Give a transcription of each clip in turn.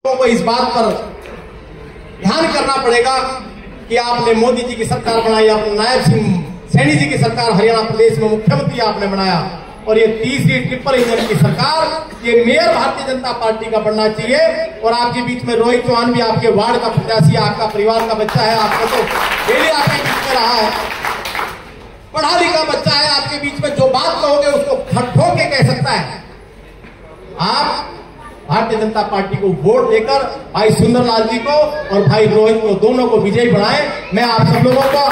को इस बात पर ध्यान करना पड़ेगा कि आपने मोदी जी की सरकार बनाई, आपने नायब सिंह सैनी जी की सरकार हरियाणा प्रदेश में मुख्यमंत्री आपने बनाया, और ये तीसरी ट्रिपल इंजन की सरकार, ये मेयर भारतीय जनता पार्टी का बनना चाहिए। और आपके बीच में रोहित चौहान भी आपके वार्ड का प्रत्याशी, आपका परिवार का बच्चा है, आपका तो डेली आपके बीच में रहा है, पढ़ा लिखा बच्चा है, आपके बीच में जो बात कहोगे उसको ठोक के कह सकता है। आप भारतीय जनता पार्टी को वोट देकर भाई सुंदरलाल जी को और भाई रोहित को, दोनों को विजयी बनाए। मैं आप सब लोगों का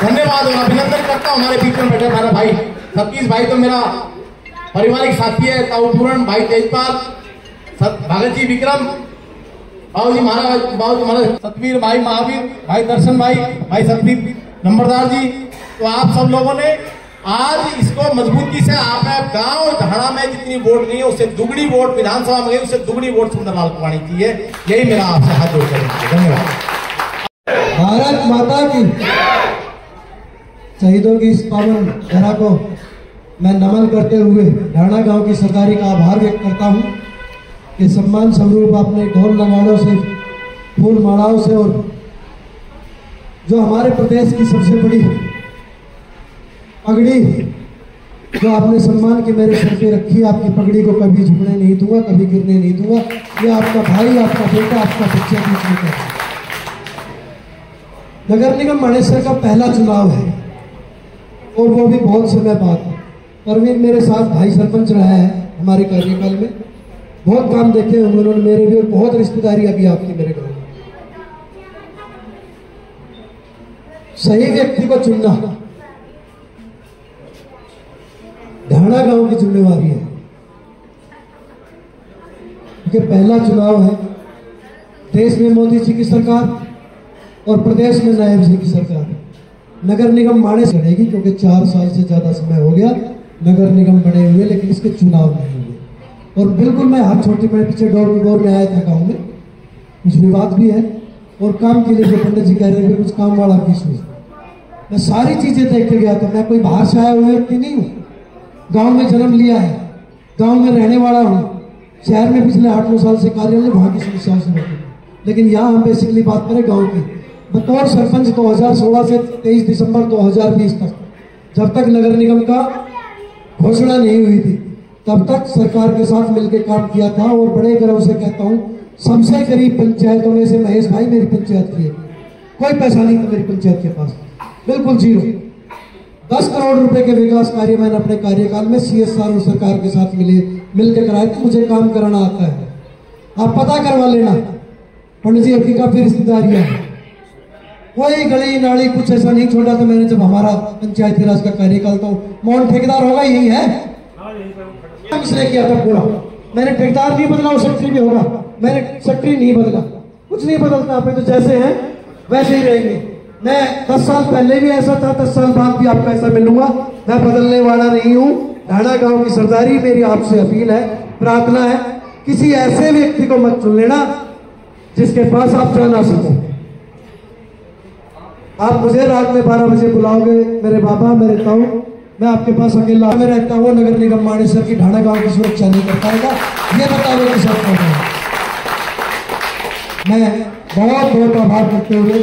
धन्यवाद और अभिनंदन करता हूं। हमारे बीच में बैठे हमारा भाई सतीश भाई तो मेरा पारिवारिक साथी है, ताऊ पूरण भाई, तेजपाल, भगत जी, विक्रम, बाबूजी महाराज, सतवीर भाई, महावीर भाई, दर्शन भाई, भाई सतवीर नंबरदार जी। तो आप सब लोगों ने आज इसको मजबूती से, आपने गांव धाड़ा में जितनी वोट नहीं है उससे दुगनी वोट विधानसभा में गई, उससे दुगनी वोट सुंदरलाल को पानी चाहिए। यही मेरा आपसे हाथ जोड़ कर धन्यवाद। भारत माता की शहीदों की इस पावन धरा को मैं नमन करते हुए ढाणा गांव की सरकारी का आभार व्यक्त करता हूं कि सम्मान स्वरूप आपने ढोल नगाड़ों से, फूल मालाओं से और जो हमारे प्रदेश की सबसे बड़ी पगड़ी जो आपने सम्मान के मेरे सर पे रखी, आपकी पगड़ी को कभी झुकने नहीं दूंगा, कभी गिरने नहीं दूंगा। ये आपका भाई, आपका बेटा, आपका बच्चा बीच में कर। नगर निगम मानेसर का पहला चुनाव है और वो भी बहुत समय बाद। परवीन मेरे साथ भाई सरपंच रहा है हमारे कार्यकाल में, बहुत काम देखे होंगे उन्होंने मेरे भी, और बहुत रिश्तेदारी अभी आपकी मेरे गाँव में। सही व्यक्ति को चुनना ढाणा गांव की जिम्मेवारी है, क्योंकि पहला चुनाव है। देश में मोदी जी की सरकार और प्रदेश में नायब जी की सरकार। नगर निगम माने से रहेगी, क्योंकि 4 साल से ज्यादा समय हो गया नगर निगम बने हुए, लेकिन इसके चुनाव नहीं हुए। और बिल्कुल मैं हाथ छोटी मैं पीछे डोर टू डोर में आया था गाँव में, कुछ विवाद भी है और काम के लिए जो पंडित जी कह रहे थे कुछ काम वाला भी इसमें, मैं सारी चीजें देख के गया था। मैं कोई बाहर से आया हुआ व्यक्ति नहीं हूँ, गांव में जन्म लिया है, गांव में रहने वाला हूँ, शहर में पिछले 8-9 साल से कार्य में वहाँ की समस्याओं से बैठे। लेकिन यहाँ हम बेसिकली बात करें गांव की। बतौर सरपंच 2016 से 23 दिसंबर 2020 तक, जब तक नगर निगम का घोषणा नहीं हुई थी, तब तक सरकार के साथ मिलकर काम किया था। और बड़े गर्व से कहता हूँ, सबसे गरीब पंचायतों में से महेश भाई मेरी पंचायत की है। कोई पैसा नहीं था मेरी पंचायत के पास, बिल्कुल जीरो। 10 करोड़ रुपए के विकास कार्य मैंने अपने कार्यकाल में CSR सरकार के साथ मिलकर कराए थे। मुझे काम कराना आता है, आप पता करवा लेना। पंडित जी आपकी काफी रिश्तेदारियां हैं, कोई गली नाली कुछ ऐसा नहीं छोड़ा था मैंने जब हमारा पंचायती राज का कार्यकाल था। मौन ठेकेदार होगा यही है, इसने किया था पूरा। मैंने ठेकेदार नहीं बदला और सेक्रेटरी भी होगा, मैंने सेक्रेटरी नहीं बदला, कुछ नहीं बदलता। आप तो जैसे हैं वैसे ही रहेंगे। मैं 10 साल पहले भी ऐसा था, 10 साल बाद भी आपको ऐसा मिलूंगा। मैं बदलने वाला नहीं हूँ। ढाणा गांव की सरदारी मेरी आपसे अपील है, प्रार्थना है, किसी ऐसे व्यक्ति को मत चुन लेना जिसके पास आप जा ना सको। आप मुझे रात में 12 बजे बुलाओगे, मेरे बाबा, मेरे ताऊ, मैं आपके पास अकेला में रहता हूँ, नगर निगम मानेसर की ढाणा गांव की सुरक्षा नहीं कर पाएगा, ये बतावे के साथ मैं बहुत बहुत आभार करते हुए,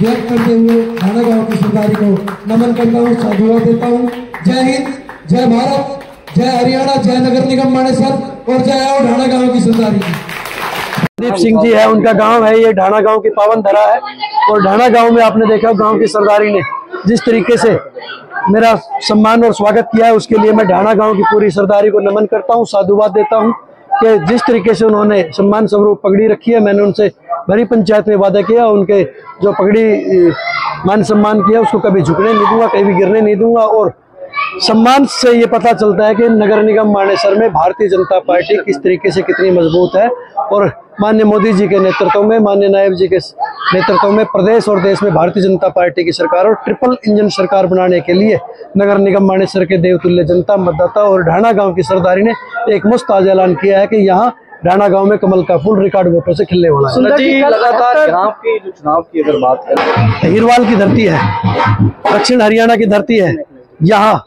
व्यक्त करते हुए ढाणा गांव की सरदारी को नमन करता हूँ, साधुवाद देता हूँ। जय हिंद, जय भारत, जय हरियाणा, जय नगर निगम मानेसर और जय आओ ढाणा गांव की सरदारी। दीप सिंह जी है, उनका गांव है, ये ढाणा गांव की पावन धरा है। और ढाणा गांव में आपने देखा गांव की सरदारी ने जिस तरीके से मेरा सम्मान और स्वागत किया है, उसके लिए मैं ढाणा गांव की पूरी सरदारी को नमन करता हूं, साधुवाद देता हूं कि जिस तरीके से उन्होंने सम्मान स्वरूप पगड़ी रखी है। मैंने उनसे भरी पंचायत में वादा किया, उनके जो पगड़ी मान सम्मान किया उसको कभी झुकने नहीं दूंगा, कहीं भी गिरने नहीं दूंगा। और सम्मान से ये पता चलता है कि नगर निगम मानेसर में भारतीय जनता पार्टी किस तरीके से कितनी मजबूत है। और माननीय मोदी जी के नेतृत्व में, माननीय नायब जी के नेतृत्व में प्रदेश और देश में भारतीय जनता पार्टी की सरकार और ट्रिपल इंजन सरकार बनाने के लिए नगर निगम मानेसर के देवतुल्य जनता, मतदाता और ढाणा गांव की सरदारी ने एक मस्त आज ऐलान किया है कि यहाँ ढाणा गांव में कमल का फूल रिकॉर्ड वोटों से खिलने वाला है। लगातार यहाँ की जो चुनाव की अगर बात करें, हीरवाल की धरती है, दक्षिण हरियाणा की धरती है। यहाँ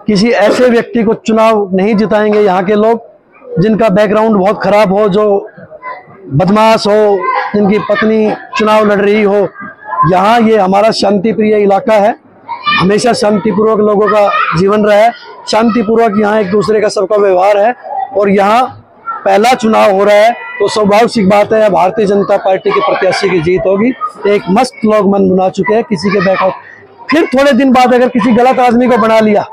किसी ऐसे व्यक्ति को चुनाव नहीं जिताएंगे यहाँ के लोग जिनका बैकग्राउंड बहुत खराब हो, जो बदमाश हो, जिनकी पत्नी चुनाव लड़ रही हो। यहाँ ये हमारा शांति प्रिय इलाका है, हमेशा शांतिपूर्वक लोगों का जीवन रहा है, शांतिपूर्वक यहाँ एक दूसरे का सबका व्यवहार है। और यहाँ पहला चुनाव हो रहा है तो स्वाभाविक बात है भारतीय जनता पार्टी के प्रत्याशी की जीत होगी। एक मस्त लोग मन बना चुके हैं, किसी के बैकआउट फिर थोड़े दिन बाद अगर किसी गलत आदमी को बना लिया,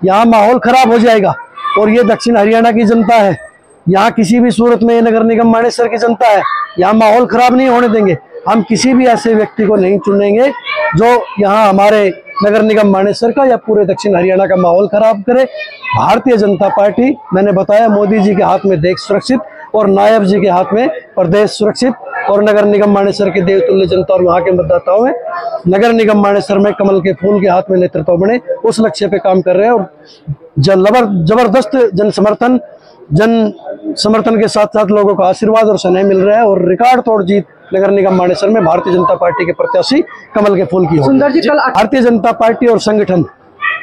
यहाँ माहौल खराब हो जाएगा। और ये दक्षिण हरियाणा की जनता है, यहाँ किसी भी सूरत में ये नगर निगम मानेसर की जनता है, यहाँ माहौल खराब नहीं होने देंगे। हम किसी भी ऐसे व्यक्ति को नहीं चुनेंगे जो यहाँ हमारे नगर निगम मानेसर का या पूरे दक्षिण हरियाणा का माहौल खराब करे। भारतीय जनता पार्टी, मैंने बताया, मोदी जी के हाथ में देश सुरक्षित और नायब जी के हाथ में प्रदेश सुरक्षित और नगर निगम मानेसर के देवतुल्य जनता और वहाँ के मतदाताओं में नगर निगम मानेसर में कमल के फूल के हाथ में नेतृत्व बने, उस लक्ष्य पे काम कर रहे हैं। और जबरदस्त जन समर्थन के साथ साथ लोगों का आशीर्वाद और स्नेह मिल रहा है और रिकॉर्ड तोड़ जीत नगर निगम मानेसर में भारतीय जनता पार्टी के प्रत्याशी कमल के फूल की होगी। सुंदर जी, कल भारतीय जनता पार्टी और संगठन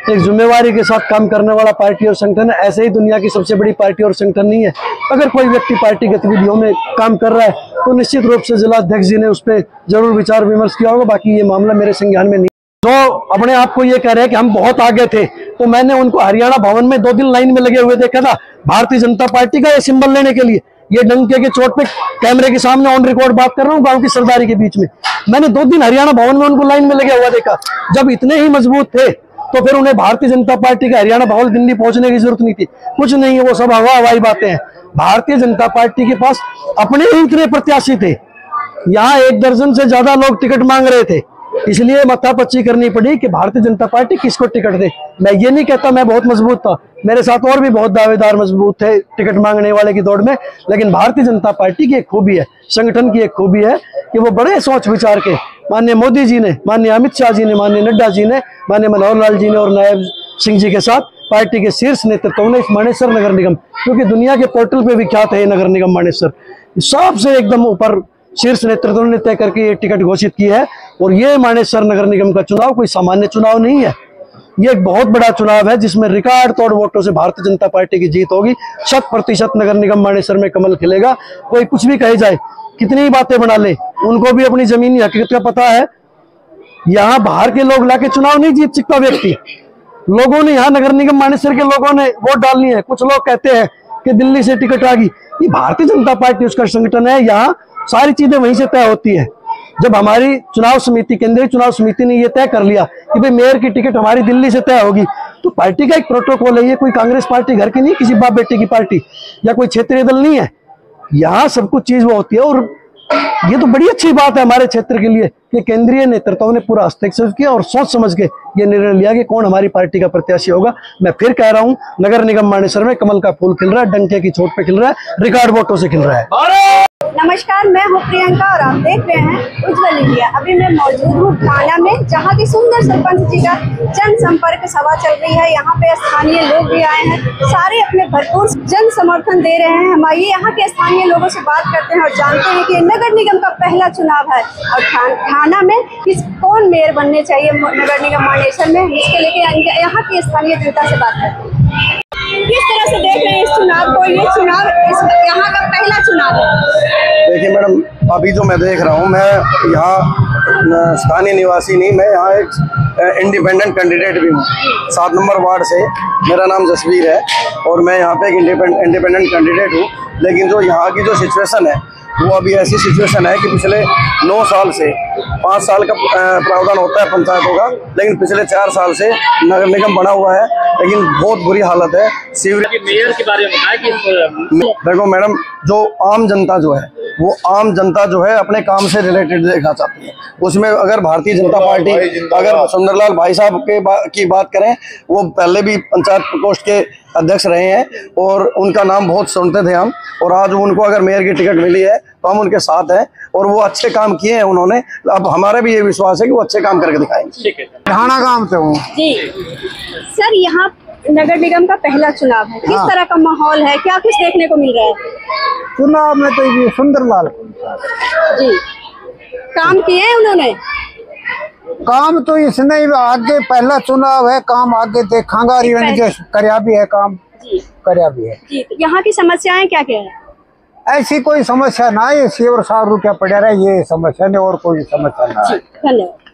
एक जिम्मेवारी के साथ काम करने वाला पार्टी और संगठन है। ऐसे ही दुनिया की सबसे बड़ी पार्टी और संगठन नहीं है। अगर कोई व्यक्ति पार्टी गतिविधियों में काम कर रहा है तो निश्चित रूप से जिला अध्यक्ष जी ने उस पर जरूर विचार विमर्श किया होगा। बाकी ये मामला मेरे संज्ञान में नहीं। जो अपने आप को ये कह रहे हैं कि हम बहुत आगे थे, तो मैंने उनको हरियाणा भवन में 2 दिन लाइन में लगे हुए देखा था भारतीय जनता पार्टी का ये सिंबल लेने के लिए। ये डंके के चोट पे कैमरे के सामने ऑन रिकॉर्ड बात कर रहा हूँ, गांव की सरदारी के बीच में मैंने 2 दिन हरियाणा भवन में उनको लाइन में लगे हुआ देखा। जब इतने ही मजबूत थे तो फिर उन्हें भारतीय जनता पार्टी का हरियाणा भवन दिल्ली पहुंचने की जरूरत नहीं थी। कुछ नहीं है, वो सब हवाई बातें हैं। भारतीय जनता पार्टी के पास अपने ही इतने प्रत्याशी थे, यहाँ 1 दर्जन से ज्यादा लोग टिकट मांग रहे थे, इसलिए मत्थापच्ची करनी पड़ी कि भारतीय जनता पार्टी किसको टिकट दे। मैं ये नहीं कहता मैं बहुत मजबूत था, मेरे साथ और भी बहुत दावेदार मजबूत थे टिकट मांगने वाले की दौड़ में। लेकिन भारतीय जनता पार्टी की एक खूबी है, संगठन की एक खूबी है कि वो बड़े सोच विचार के, माननीय मोदी जी ने, माननीय अमित शाह जी ने, माननीय नड्डा जी ने, माननीय मनोहर लाल जी ने और नायब सिंह जी के साथ पार्टी के शीर्ष नेतृत्व ने इस मानेसर नगर निगम, क्योंकि दुनिया के पोर्टल पे विख्यात है नगर निगम मानेसर, सबसे एकदम ऊपर शीर्ष नेतृत्व ने तय करके ये टिकट घोषित की है। और ये मानेसर नगर निगम का चुनाव कोई सामान्य चुनाव नहीं है, ये एक बहुत बड़ा चुनाव है जिसमें रिकॉर्ड तोड़ वोटों से भारतीय जनता पार्टी की जीत होगी। 100% नगर निगम मानेसर में कमल खिलेगा। कोई कुछ भी कहे जाए, कितनी ही बातें बना ले, उनको भी अपनी जमीनी हकीकत का पता है। यहाँ बाहर के लोग लाके चुनाव नहीं जीत सकता व्यक्ति। लोगों ने, यहाँ नगर निगम मानेसर के लोगों ने वोट डालनी है। कुछ लोग कहते हैं कि दिल्ली से टिकट आ गई, ये भारतीय जनता पार्टी उसका संगठन है, यहाँ सारी चीजें वहीं से तय होती है। जब हमारी चुनाव समिति, केंद्रीय चुनाव समिति ने ये तय कर लिया कि भाई मेयर की टिकट हमारी दिल्ली से तय होगी, तो पार्टी का एक प्रोटोकॉल है। ये कोई कांग्रेस पार्टी घर की नहीं, किसी बाप बेटे की पार्टी या कोई क्षेत्रीय दल नहीं है। यहाँ सब कुछ चीज वो होती है। और ये तो बड़ी अच्छी बात है हमारे क्षेत्र के लिए कि केंद्रीय नेतृत्व ने पूरा हस्तक्षेप किया और सोच समझ के ये निर्णय लिया कि कौन हमारी पार्टी का प्रत्याशी होगा। मैं फिर कह रहा हूँ, नगर निगम मानेसर में कमल का फूल खिल रहा है, डंके की चोट पे खिल रहा है, रिकॉर्ड वोटों से खिल रहा है। नमस्कार, मैं हूँ प्रियंका और आप देख रहे हैं उज्जवल इंडिया। अभी मैं मौजूद हूँ ढाणा में, जहाँ बहुत ही सुंदर सरपंच जी का जनसंपर्क सभा चल रही है। यहाँ पे स्थानीय लोग भी आए हैं, सारे अपने भरपूर जन समर्थन दे रहे हैं। हम आइए यहाँ के स्थानीय लोगों से बात करते हैं और जानते हैं कि नगर निगम का पहला चुनाव है और थाना में कौन मेयर बनने चाहिए नगर निगम मानेसर में, इसके लेके यहाँ की स्थानीय जनता से बात करते हैं। किस तरह से देख रहे हैं इस चुनाव को? ये चुनाव यहाँ का पहला चुनाव है। देखिए मैडम, अभी जो मैं देख रहा हूँ, मैं यहाँ स्थानीय निवासी नहीं, मैं यहाँ एक इंडिपेंडेंट कैंडिडेट भी हूँ। 7 नंबर वार्ड से मेरा नाम जसवीर है और मैं यहाँ पे एक इंडिपेंडेंट कैंडिडेट हूँ। लेकिन जो यहाँ की जो सिचुएशन है वो अभी ऐसी सिचुएशन है कि पिछले 9 साल से 5 साल का प्रावधान होता है पंचायतों का, लेकिन पिछले 4 साल से नगर निगम बना हुआ है, लेकिन बहुत बुरी हालत है। सीवरेज मेयर के बारे में बताया कि देखो मैडम, जो आम जनता जो है वो आम जनता जो है अपने काम से रिलेटेड देखना चाहती है। उसमें अगर भारतीय जनता पार्टी, अगर सुंदरलाल भाई साहब की बात करें, वो पहले भी पंचायत प्रकोष्ठ के अध्यक्ष रहे हैं और उनका नाम बहुत सुनते थे हम, और आज उनको अगर मेयर की टिकट मिली है तो हम उनके साथ हैं और वो अच्छे काम किए हैं उन्होंने। अब हमारा भी ये विश्वास है कि वो अच्छे काम करके दिखाएंगे। ठाणा गांव से हूँ जी। सर, यहाँ नगर निगम का पहला चुनाव है, किस तरह का माहौल है, क्या कुछ देखने को मिल रहा है? चुनाव में तो ये सुंदरलाल जी काम किए हैं उन्होंने। काम तो इसने आगे पहला चुनाव है, काम आगे देखांगा। करया भी है काम, करया भी है जी। तो यहाँ की समस्याएं क्या क्या है? ऐसी कोई समस्या ना है, 7 रुपया पड़ा रहा है, ये समस्या नहीं और कोई समस्या ना है। धन्यवाद।